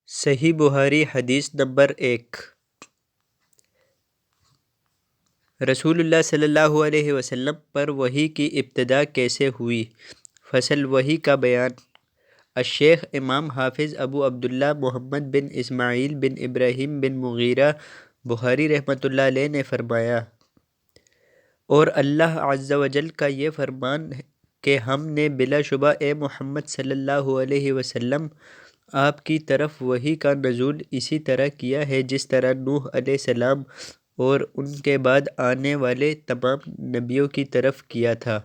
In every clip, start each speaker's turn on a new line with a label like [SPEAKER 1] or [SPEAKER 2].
[SPEAKER 1] صحیح بخاری حدیث نمبر 1۔ رسول اللہ صلی اللہ علیہ وسلم پر وحی کی ابتدا کیسے ہوئی؟ فصل وحی کا بیان۔ الشیخ امام حافظ ابو عبداللہ محمد بن اسماعیل بن ابراہیم بن مغیرہ بخاری رحمۃ اللہ علیہ نے فرمایا، اور اللہ عز و جل کا یہ فرمان کہ ہم نے بلا شبہ اے محمد صلی اللہ علیہ وسلم آپ کی طرف وحی کا نزول اسی طرح کیا ہے جس طرح نوح علیہ السلام اور ان کے بعد آنے والے تمام نبیوں کی طرف کیا تھا۔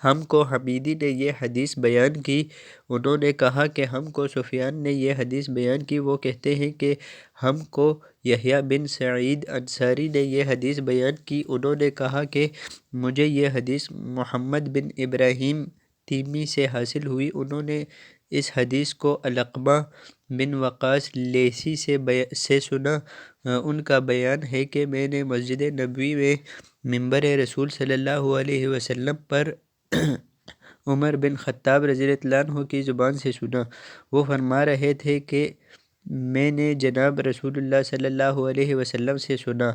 [SPEAKER 1] ہم کو حمیدی نے یہ حدیث بیان کی، انہوں نے کہا کہ ہم کو سفیان نے یہ حدیث بیان کی، وہ کہتے ہیں کہ ہم کو یحییٰ بن سعید انصاری نے یہ حدیث بیان کی، انہوں نے کہا کہ مجھے یہ حدیث محمد بن ابراہیم تیمی سے حاصل ہوئی، انہوں نے اس حدیث کو علقمہ بن وقاص لیثی سے سنا۔ ان کا بیان ہے کہ میں نے مسجد نبوی میں منبر رسول صلی اللہ علیہ وسلم پر عمر بن خطاب رضی اللہ عنہ کی زبان سے سنا، وہ فرما رہے تھے کہ میں نے جناب رسول اللہ صلی اللہ علیہ وسلم سے سنا،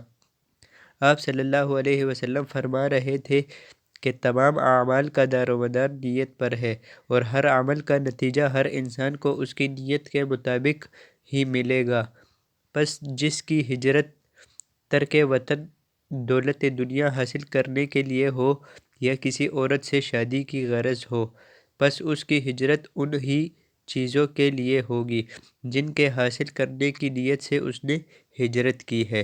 [SPEAKER 1] آپ صلی اللہ علیہ وسلم فرما رہے تھے کہ تمام اعمال کا دار و مدار نیت پر ہے، اور ہر عمل کا نتیجہ ہر انسان کو اس کی نیت کے مطابق ہی ملے گا، پس جس کی ہجرت ترک وطن دولت دنیا حاصل کرنے کے لیے ہو یا کسی عورت سے شادی کی غرض ہو، پس اس کی ہجرت ان ہی چیزوں کے لیے ہوگی جن کے حاصل کرنے کی نیت سے اس نے ہجرت کی ہے۔